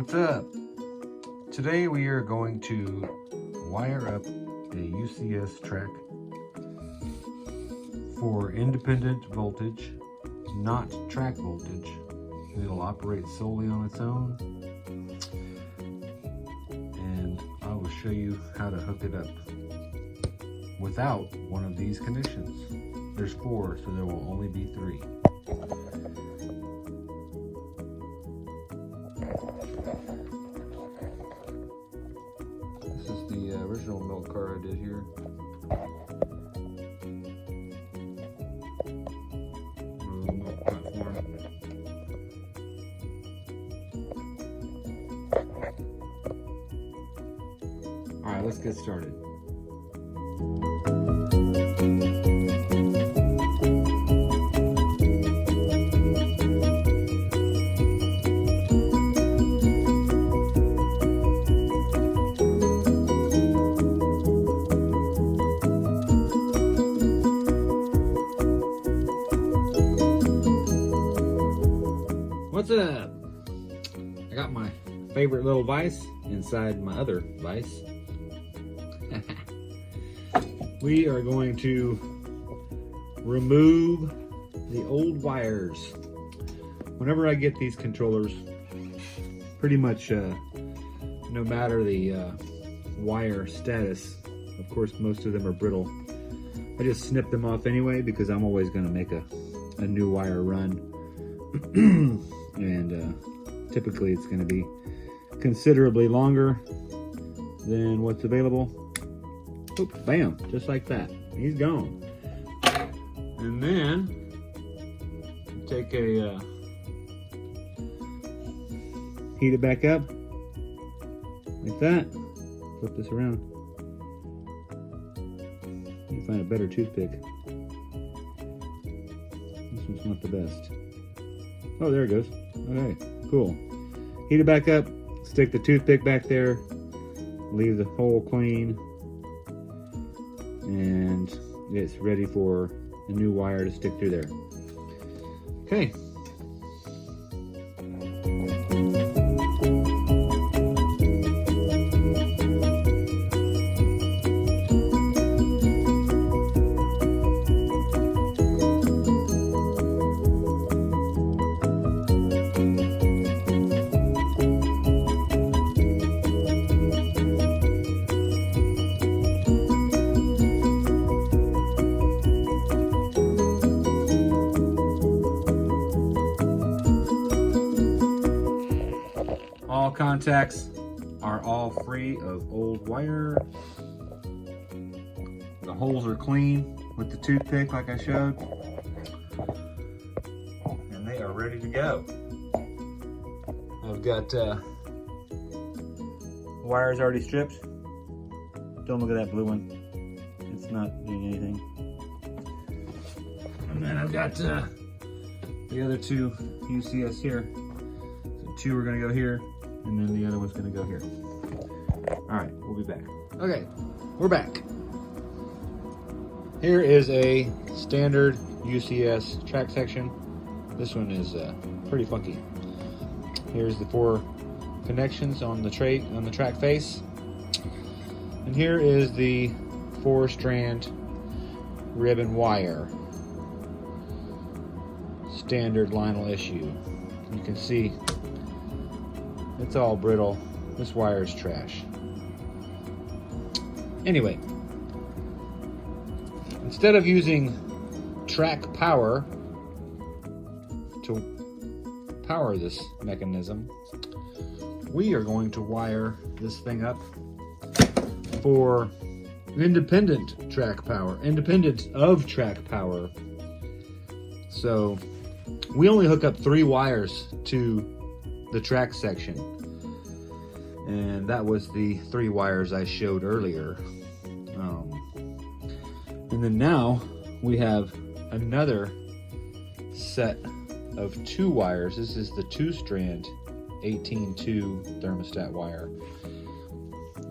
What's up? Today we are going to wire up a UCS track for independent voltage, not track voltage. It'll operate solely on its own, and I will show you how to hook it up without one of these connections. There's 4, so there will only be 3. This is the original milk car I did here. Milk platform. All right, let's get started. What's up? I got my favorite little vise inside my other vise. We are going to remove the old wires. Whenever I get these controllers, pretty much no matter the wire status, of course most of them are brittle, I just snip them off anyway because I'm always going to make a new wire run. And typically it's going to be considerably longer than what's available. Oops, bam, just like that. He's gone. And then take a heat it back up like that. Flip this around. You find a better toothpick. This one's not the best. Oh, there it goes. Okay, cool. Heat it back up, stick the toothpick back there, leave the hole clean, and it's ready for a new wire to stick through there. Okay. All contacts are all free of old wire. The holes are clean with the toothpick like I showed. And they are ready to go. I've got wires already stripped. Don't look at that blue one. It's not doing anything. And then I've got the other 2 UCS here. So 2 are gonna go here, and then the other one's gonna go here. All right, we'll be back. Okay, we're back. Here is a standard UCS track section. This one is pretty funky. Here's the 4 connections on the track face, and here is the 4-strand ribbon wire. Standard Lionel issue. You can see it's all brittle. This wire is trash. Anyway, instead of using track power to power this mechanism, we are going to wire this thing up for independent track power, independent of track power. So we only hook up 3 wires to the track section, and that was the 3 wires I showed earlier. And then now we have another set of 2 wires. This is the 2-strand 18-2 thermostat wire,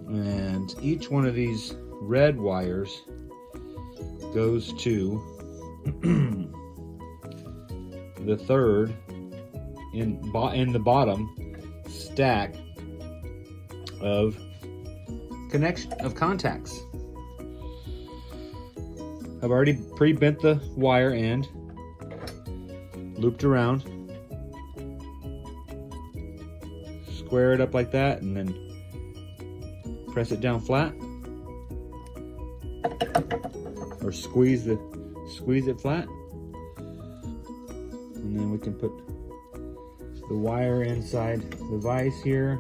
and each one of these red wires goes to the third in the bottom stack of contacts. I've already pre-bent the wire end, looped around, square it up like that, and then press it down flat, or squeeze it flat, and then we can put the wire inside the vise here.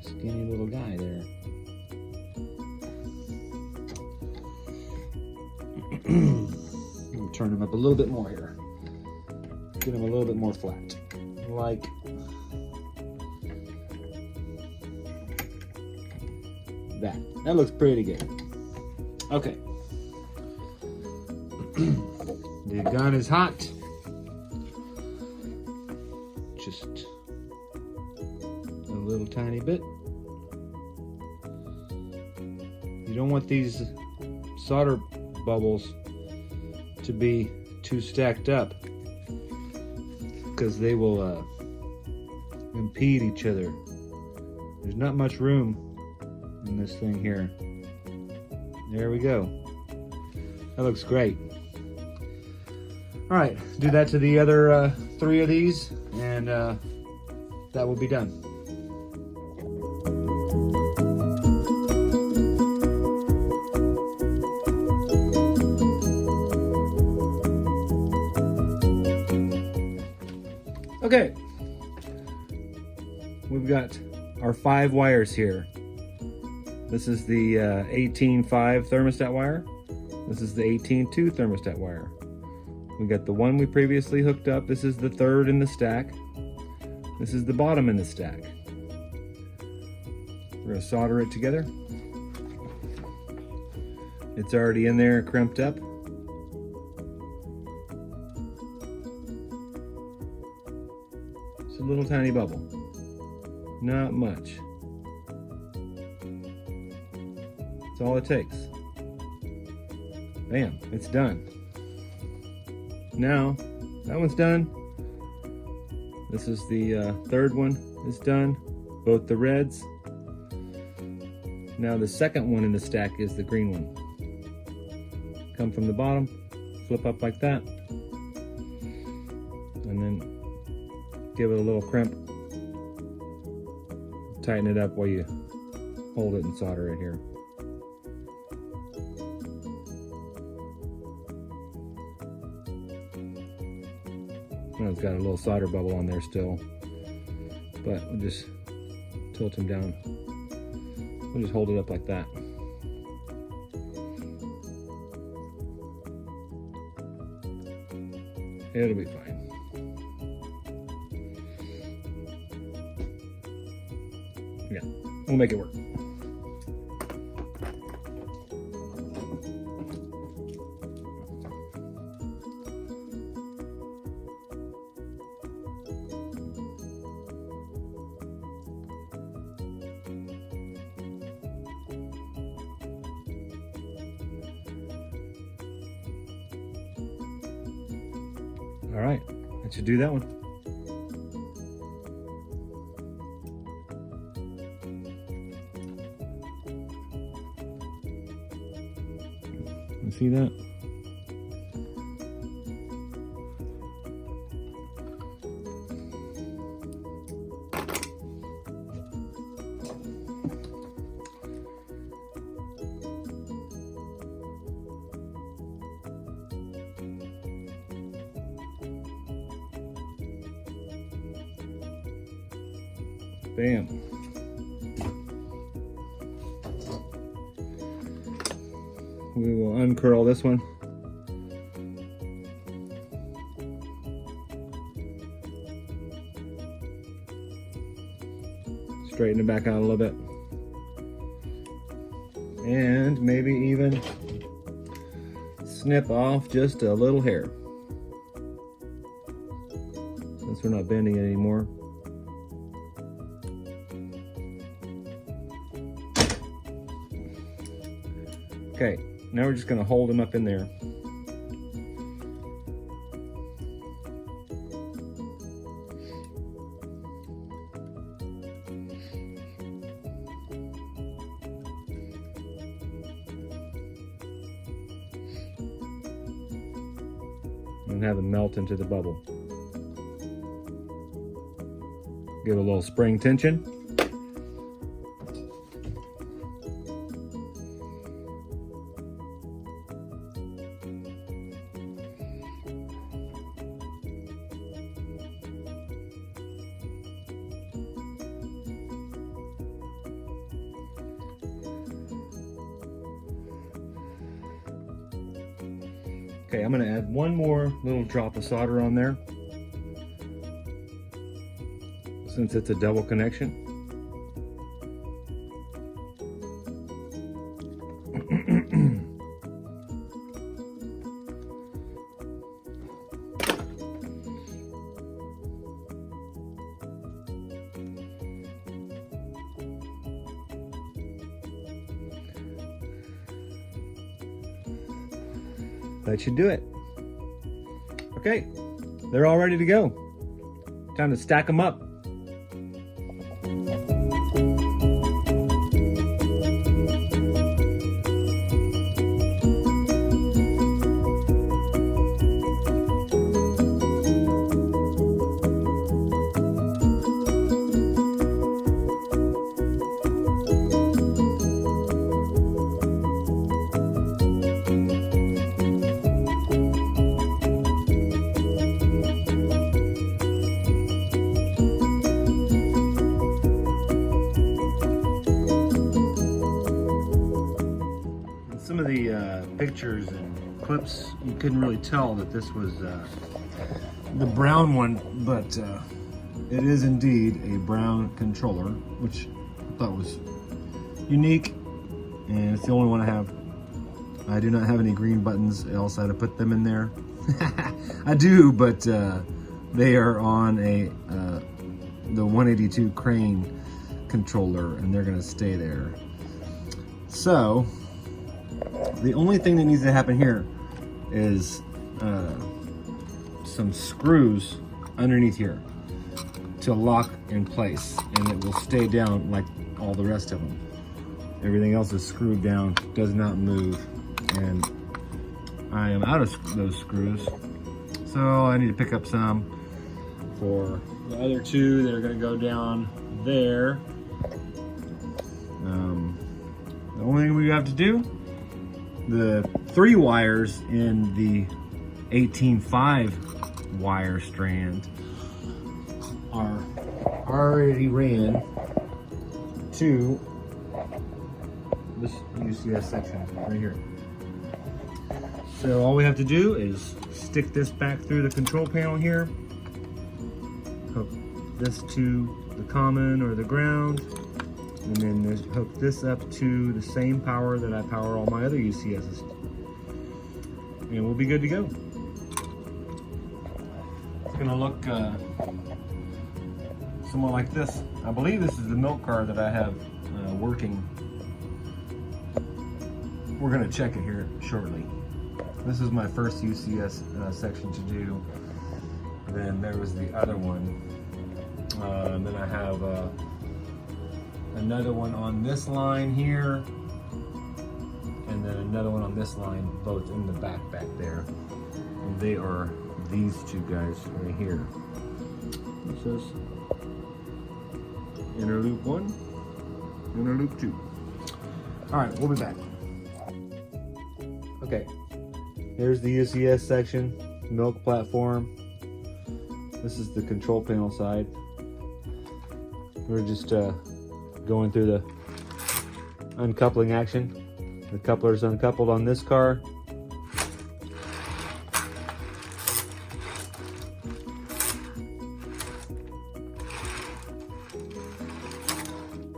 Skinny little guy there. Turn him up a little bit more here. Get him a little bit more flat. Like that. That looks pretty good. Okay. The gun is hot. Just a little tiny bit. You don't want these solder bubbles to be too stacked up, because they will impede each other. There's not much room in this thing here. There we go. That looks great. All right, do that to the other 3 of these, and that will be done. Okay, we've got our 5 wires here. This is the 18.5 thermostat wire. This is the 18.2 thermostat wire. We got the one we previously hooked up. This is the 3rd in the stack. This is the bottom in the stack. We're gonna solder it together. It's already in there, crimped up. It's a little tiny bubble. Not much. That's all it takes. Bam, it's done. Now, that one's done. This is the 3rd one is done. Both the reds. Now the 2nd one in the stack is the green one. Come from the bottom, flip up like that, and then give it a little crimp. Tighten it up while you hold it and solder it here. Well, it's got a little solder bubble on there still, but we'll just tilt him down. We'll just hold it up like that. It'll be fine. Yeah, we'll make it work. All right, that should do that one. You see that? Bam. We will uncurl this one. Straighten it back out a little bit. And maybe even snip off just a little hair, since we're not bending it anymore. Okay, now we're just going to hold them up in there. and have them melt into the bubble. Give it a little spring tension. Okay, I'm gonna add one more little drop of solder on there, since it's a double connection. That should do it. Okay, they're all ready to go. Time to stack them up. Some of the pictures and clips, you couldn't really tell that this was the brown one, but it is indeed a brown controller, which I thought was unique, and it's the only one I have. I do not have any green buttons, else I'd have put them in there. I do, but they are on the 182 crane controller, and they're gonna stay there. So the only thing that needs to happen here is some screws underneath here to lock in place, and it will stay down like all the rest of them. Everything else is screwed down, does not move, and I am out of those screws, so I need to pick up some for the other two that are going to go down there. The only thing we have to do, the 3 wires in the 18.5 wire strand are already ran to this UCS section right here. So all we have to do is stick this back through the control panel here, hook this to the common or the ground, and then hook this up to the same power that I power all my other UCSs. And we'll be good to go. It's gonna look somewhat like this. I believe this is the milk car that I have working. We're gonna check it here shortly. This is my first UCS section to do. Then there was the other one. And then I have another one on this line here, and then another one on this line, both in the back there. And they are these two guys right here. It says inner loop 1, inner loop 2. All right, we'll be back. Okay, here's the UCS section, milk platform. This is the control panel side. We're just going through the uncoupling action. The coupler is uncoupled on this car.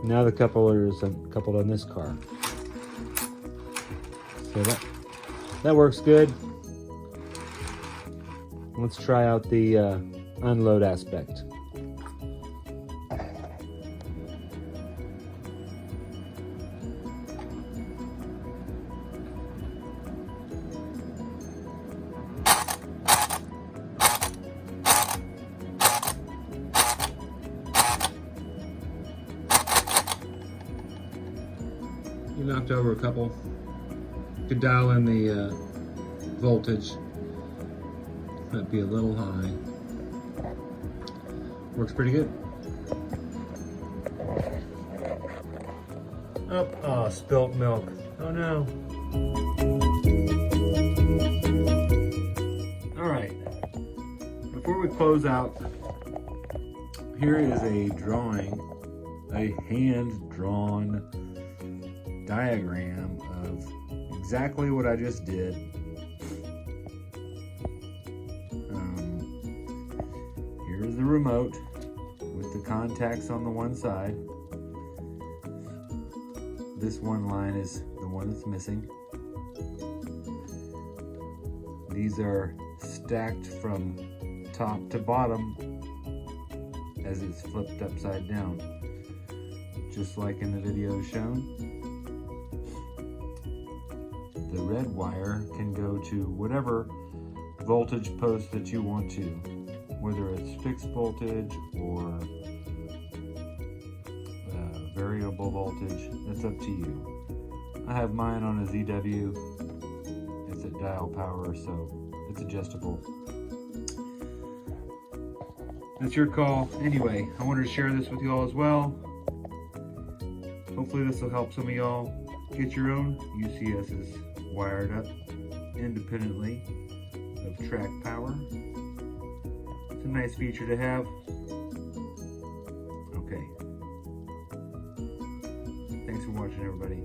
Now the coupler is uncoupled on this car. So that works good. Let's try out the unload aspect. You knocked over a couple. You could dial in the voltage. Might be a little high. Works pretty good. Oh, spilt milk. Oh no. All right. Before we close out, here is a drawing, a hand-drawn diagram of exactly what I just did. Here's the remote with the contacts on the one side. This one line is the one that's missing. These are stacked from top to bottom as it's flipped upside down, just like in the video shown. The red wire can go to whatever voltage post that you want to, whether it's fixed voltage or variable voltage. That's up to you. I have mine on a ZW. It's at dial power, so it's adjustable. That's your call. Anyway, I wanted to share this with y'all as well. Hopefully this will help some of y'all get your own UCSs wired up independently of track power. It's a nice feature to have. Okay. Thanks for watching, everybody.